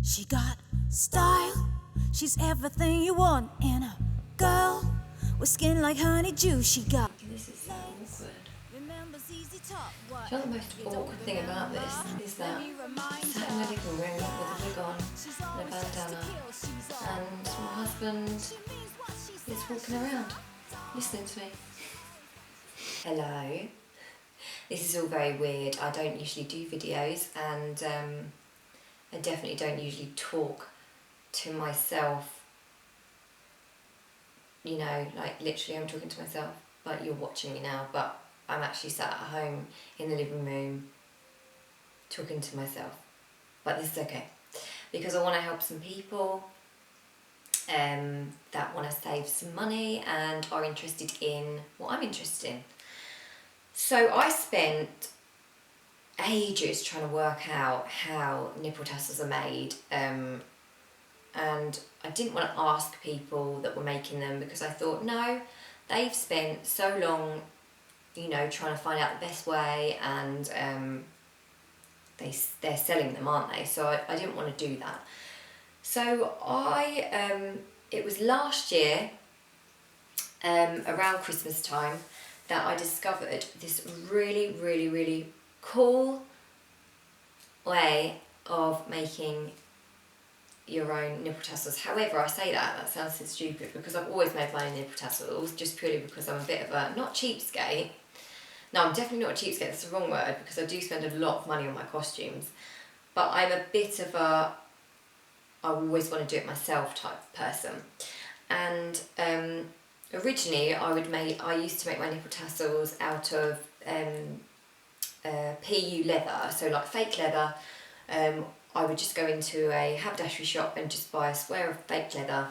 She got style, she's everything you want in a girl with skin like honeydew. She got This is so awkward. You know the most awkward thing about this is that I'm sat in my living room with a wig on and a bandana, and my husband is walking around listening to me. Hello. This is all very weird. I don't usually do videos, and I definitely don't usually talk to myself, you know, like literally I'm talking to myself, but you're watching me now, but I'm actually sat at home in the living room talking to myself. But this is okay, because I want to help some people that want to save some money and are interested in what I'm interested in. So I spent ages trying to work out how nipple tassels are made, and I didn't want to ask people that were making them, because I thought, no, they've spent so long, you know, trying to find out the best way, and they're selling them, aren't they? So I didn't want to do that. So it was last year, around Christmas time, that I discovered this really, really, really cool way of making your own nipple tassels. However, I say that sounds so stupid, because I've always made my own nipple tassels, just purely because I'm a bit of a, not cheapskate. No, I'm definitely not a cheapskate, that's the wrong word, because I do spend a lot of money on my costumes. But I'm a bit of a, I always want to do it myself type person. And originally I used to make my nipple tassels out of PU leather, so like fake leather. I would just go into a haberdashery shop and just buy a square of fake leather,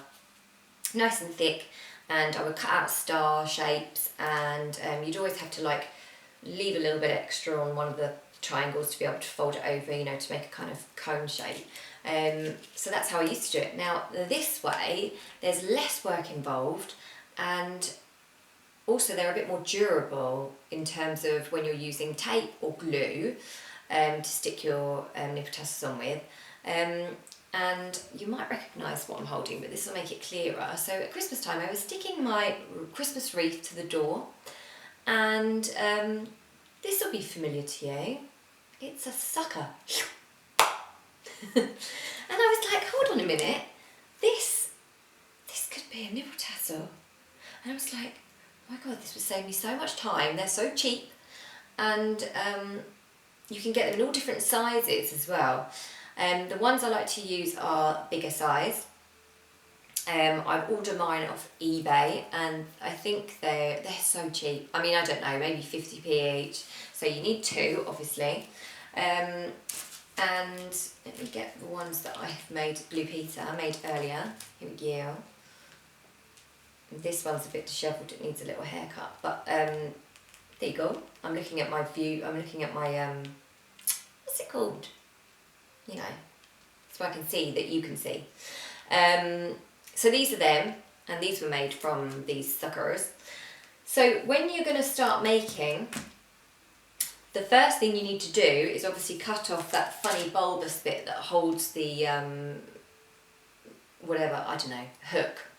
nice and thick, and I would cut out star shapes, and you'd always have to like leave a little bit extra on one of the triangles to be able to fold it over, you know, to make a kind of cone shape. So that's how I used to do it. Now this way, there's less work involved, and also they're a bit more durable in terms of when you're using tape or glue to stick your nipple tassels on with. And you might recognise what I'm holding, but this will make it clearer. So at Christmas time, I was sticking my Christmas wreath to the door, and this will be familiar to you. It's a sucker. And I was like, hold on a minute, this could be a nipple tassel. And I was like, oh my god, this would save me so much time. They're so cheap, and you can get them in all different sizes as well. The ones I like to use are bigger size. I've ordered mine off eBay, and I think they're so cheap. I mean, I don't know, maybe 50p each. So you need two, obviously. And let me get the ones that I've made, Blue Peter, I made earlier. Here we go. This one's a bit dishevelled, it needs a little haircut, but there you go. I'm looking at my view, I'm looking at my, what's it called? You know, so I can see that you can see. So these are them, and these were made from these suckers. So when you're going to start making, the first thing you need to do is obviously cut off that funny bulbous bit that holds the, whatever, I don't know, hook.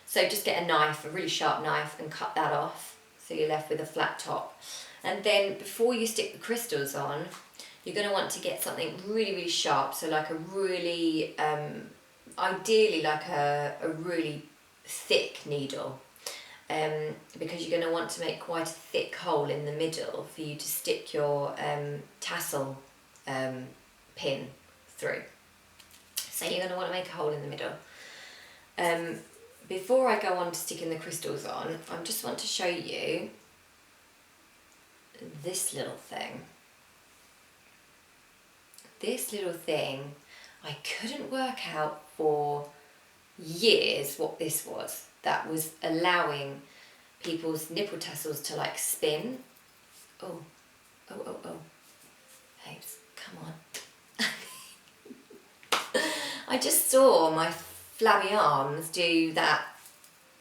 So just get a knife, a really sharp knife, and cut that off, so you're left with a flat top. And then before you stick the crystals on, you're going to want to get something really, really sharp, so like a really, ideally like a really thick needle. Because you're going to want to make quite a thick hole in the middle for you to stick your tassel pin through. So you're going to want to make a hole in the middle. Before I go on to sticking the crystals on, I just want to show you this little thing. This little thing, I couldn't work out for years what this was. That was allowing people's nipple tassels to like spin. Oh. Babes, come on. I just saw my flabby arms do that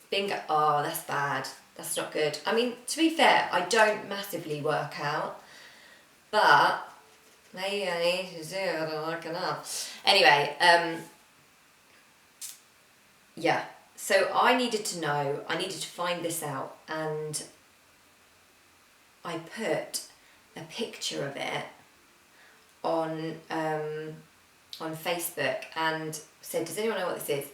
bingo. Oh, that's bad. That's not good. I mean, to be fair, I don't massively work out, but maybe I need to do it, I don't know. Anyway, yeah, so I needed to find this out, and I put a picture of it on Facebook and said, does anyone know what this is?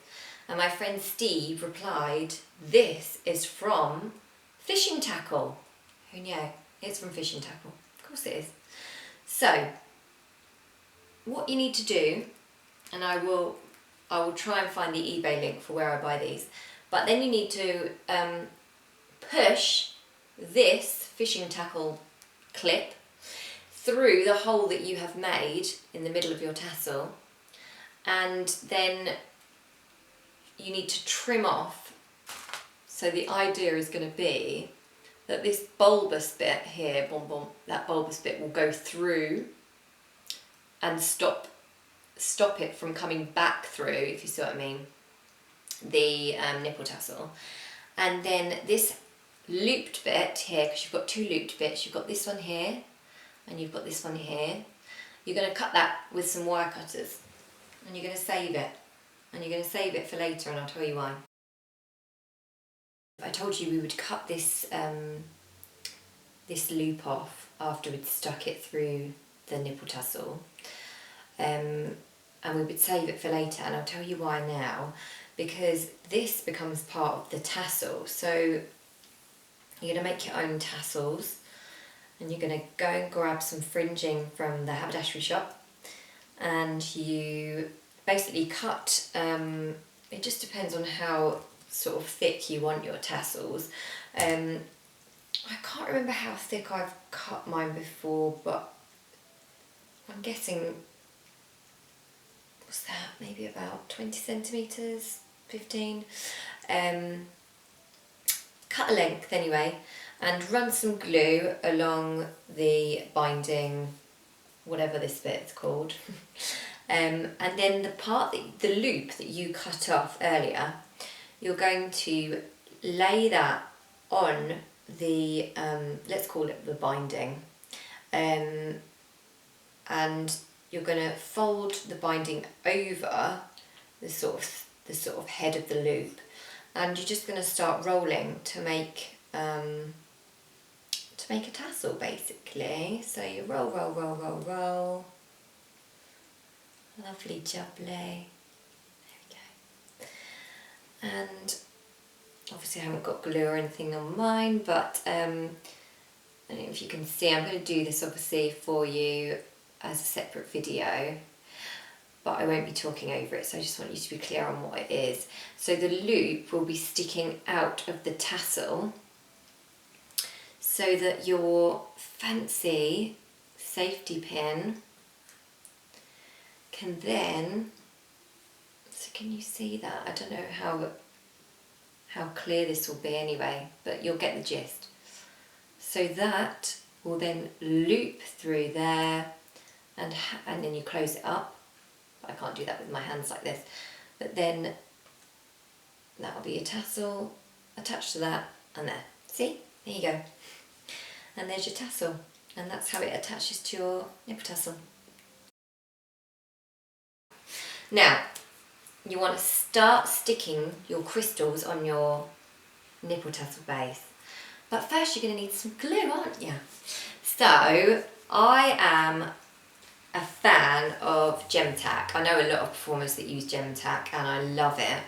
And my friend Steve replied, this is from fishing tackle. Who knew? It's from fishing tackle. Of course it is. So, what you need to do, and I will try and find the eBay link for where I buy these, but then you need to push this fishing tackle clip through the hole that you have made in the middle of your tassel, and then you need to trim off. So the idea is going to be that this bulbous bit here, that bulbous bit will go through and stop it from coming back through, if you see what I mean, the nipple tassel. And then this looped bit here, because you've got two looped bits, you've got this one here and you've got this one here. You're going to cut that with some wire cutters, and you're going to save it, and you're going to save it for later, and I'll tell you why. I told you we would cut this this loop off after we'd stuck it through the nipple tassel, and we would save it for later, and I'll tell you why now. Because this becomes part of the tassel. So you're going to make your own tassels, and you're going to go and grab some fringing from the haberdashery shop, and you basically cut, it just depends on how sort of thick you want your tassels. I can't remember how thick I've cut mine before, but I'm guessing, what's that, maybe about 20 centimetres, 15. Cut a length anyway, and run some glue along the binding, whatever this bit's called. And then the loop that you cut off earlier, you're going to lay that on the, let's call it the binding, and you're going to fold the binding over the sort of head of the loop, and you're just going to start rolling to make a tassel, basically. So you roll, roll, roll, roll, roll. Lovely jubbly. There we go. And obviously I haven't got glue or anything on mine, but I don't know if you can see, I'm going to do this obviously for you as a separate video, but I won't be talking over it, so I just want you to be clear on what it is. So the loop will be sticking out of the tassel, so that your fancy safety pin can then, so can you see that? I don't know how clear this will be anyway, but you'll get the gist. So that will then loop through there, and then you close it up. I can't do that with my hands like this, but then that'll be a tassel attached to that, and there. See? There you go. And there's your tassel, and that's how it attaches to your nipple tassel. Now, you want to start sticking your crystals on your nipple tassel base. But first you're going to need some glue, aren't you? So, I am a fan of gem tack. I know a lot of performers that use gem tack, and I love it.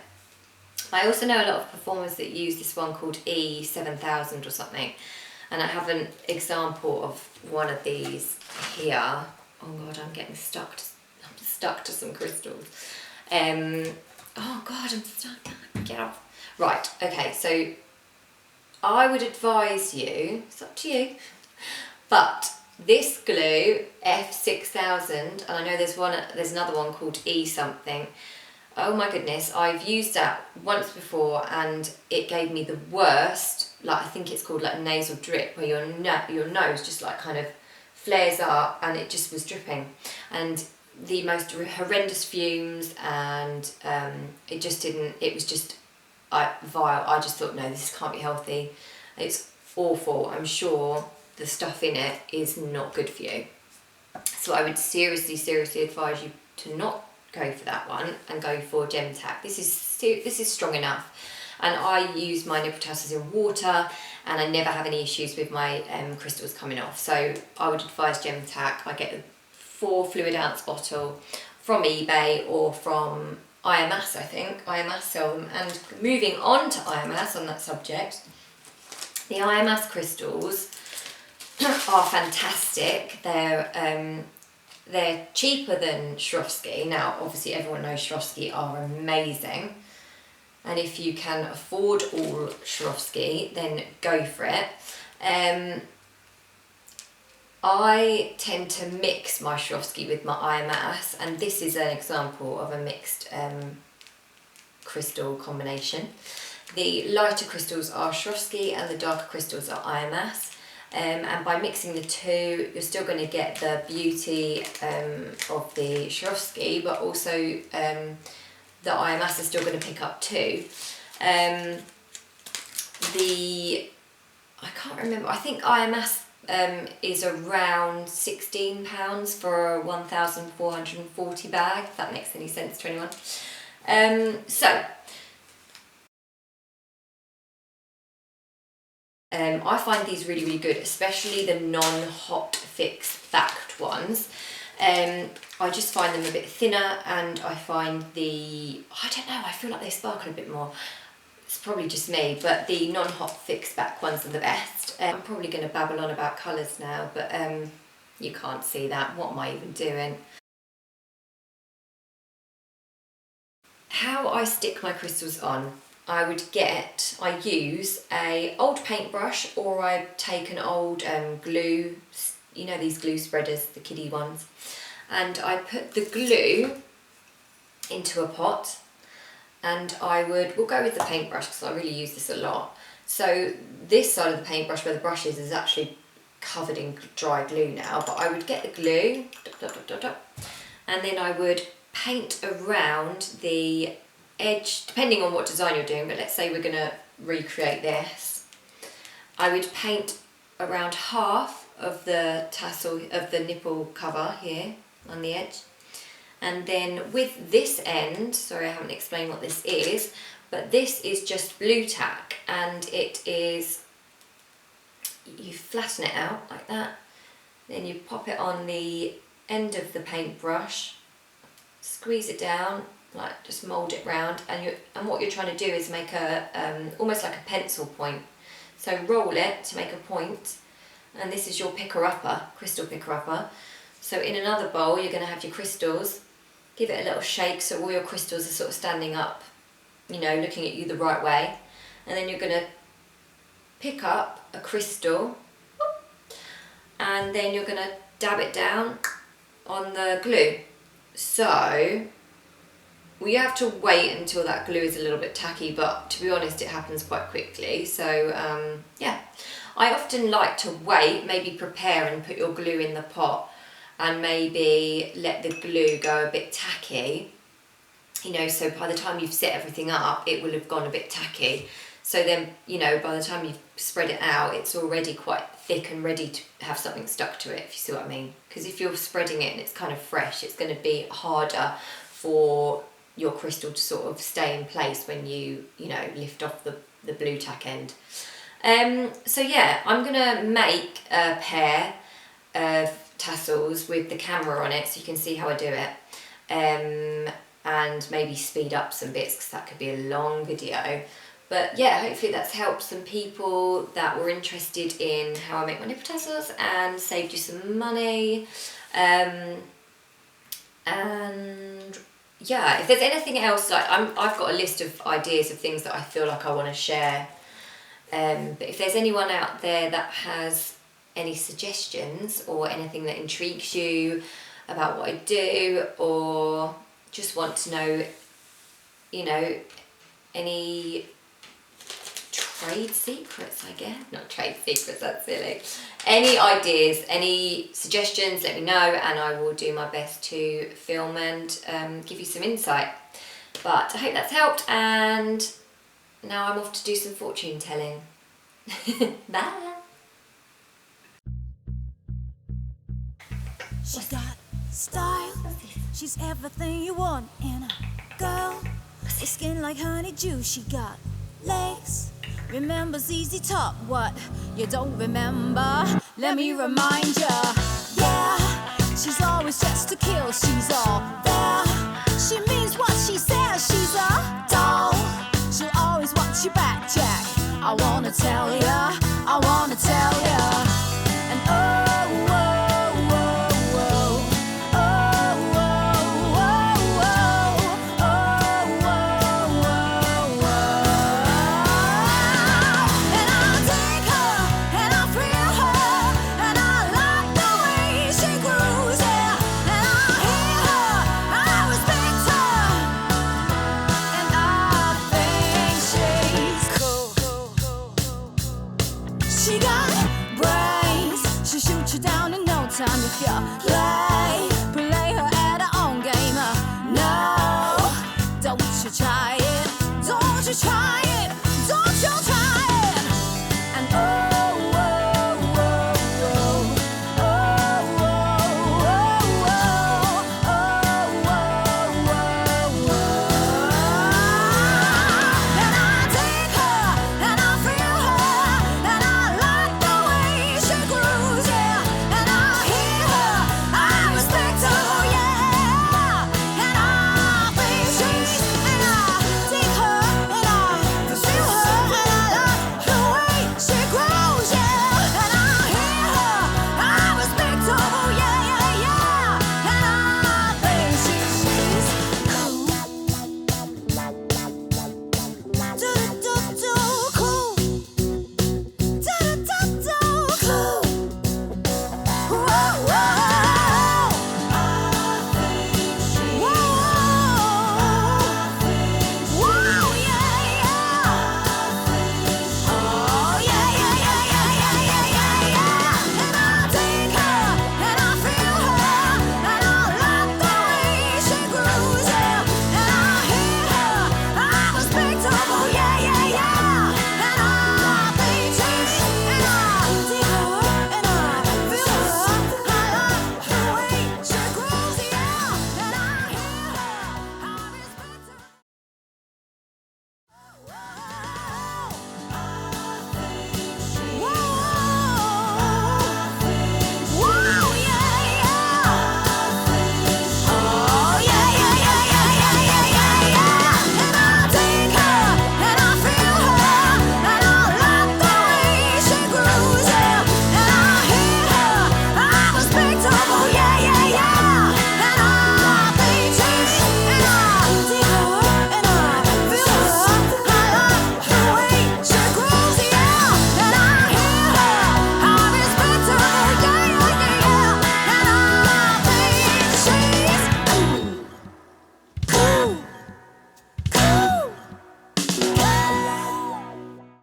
I also know a lot of performers that use this one called E7000 or something, and I have an example of one of these here. Oh god, I'm getting stuck to some crystals. Oh god, I'm stuck. Get off. Right, okay, so I would advise you, it's up to you, but this glue, F6000, and I know there's another one called E something. Oh my goodness, I've used that once before, and it gave me the worst, like I think it's called like nasal drip, where your nose just like kind of flares up, and it just was dripping, and the most horrendous fumes, and it was just vile. I just thought, no, this can't be healthy. It's awful. I'm sure the stuff in it is not good for you. So I would seriously advise you to not go for that one and go for gem tack. This is strong enough, and I use my nipple tassels in water, and I never have any issues with my crystals coming off. So I would advise gem tack. I get a 4 fluid ounce bottle from eBay or from IMS, I think. IMS sell them. And moving on to IMS on that subject, the IMS crystals are fantastic. They're cheaper than Swarovski. Now, obviously, everyone knows Swarovski are amazing. And if you can afford all Swarovski, then go for it. I tend to mix my Swarovski with my IMS, and this is an example of a mixed crystal combination. The lighter crystals are Swarovski and the darker crystals are IMS. And by mixing the two, you're still going to get the beauty of the Swarovski, but also the IMS is still going to pick up too. I can't remember, I think IMS is around £16 for a 1,440 bag, if that makes any sense to anyone. I find these really good, especially the non-hot fix backed ones. I just find them a bit thinner, and I find I don't know, I feel like they sparkle a bit more. It's probably just me, but the non-hot fix back ones are the best. I'm probably going to babble on about colours now, but you can't see that. What am I even doing? How I stick my crystals on. I use a old paintbrush, or I take an old glue, you know, these glue spreaders, the kiddie ones, and I put the glue into a pot, and we'll go with the paintbrush because I really use this a lot. So this side of the paintbrush where the brush is actually covered in dry glue now, but I would get the glue, and then I would paint around the edge, depending on what design you're doing, but let's say we're going to recreate this. I would paint around half of the tassel of the nipple cover here on the edge, and then with this end, sorry I haven't explained what this is, but this is just blue tack, and it is, you flatten it out like that, then you pop it on the end of the paintbrush, squeeze it down, like just mould it round, and what you're trying to do is make almost like a pencil point. So roll it to make a point, and this is your picker-upper, crystal picker-upper. So in another bowl you're going to have your crystals, give it a little shake so all your crystals are sort of standing up, you know, looking at you the right way, and then you're going to pick up a crystal, and then you're going to dab it down on the glue. So we have to wait until that glue is a little bit tacky, but to be honest it happens quite quickly. So yeah, I often like to wait, maybe prepare and put your glue in the pot, and maybe let the glue go a bit tacky, you know, so by the time you've set everything up it will have gone a bit tacky. So then, you know, by the time you've spread it out, it's already quite thick and ready to have something stuck to it, if you see what I mean. Because if you're spreading it and it's kind of fresh, it's going to be harder for your crystal to sort of stay in place when you know, lift off the blue tack end. So yeah, I'm going to make a pair of tassels with the camera on it so you can see how I do it. And maybe speed up some bits because that could be a long video. But yeah, hopefully that's helped some people that were interested in how I make my nipple tassels and saved you some money. And yeah, if there's anything else, like I've got a list of ideas of things that I feel like I want to share. But if there's anyone out there that has any suggestions or anything that intrigues you about what I do, or just want to know, you know, any trade secrets, I guess. Not trade secrets, that's silly. Any ideas, any suggestions, let me know, and I will do my best to film and give you some insight. But I hope that's helped, and now I'm off to do some fortune telling. Bye! She got style. She's everything you want in a girl. With skin like honeydew. She got legs. Remembers easy top. What you don't remember? Let me remind ya. Yeah, she's always just to kill. She's all there. She means what she says. She's a doll. She'll always watch your back, Jack. I wanna tell ya. I wanna tell ya. And oh, whoa, whoa, whoa. Oh, whoa, whoa, whoa. Oh, whoa, whoa, whoa. And I'll take her, and I'll thrill her, and I like the way she grooves, yeah. And I'll hear her, I respect her, and I think she's cool. She got brains, she'll shoot you down in no time if you play her at her own game. No, don't you try it, don't you try it.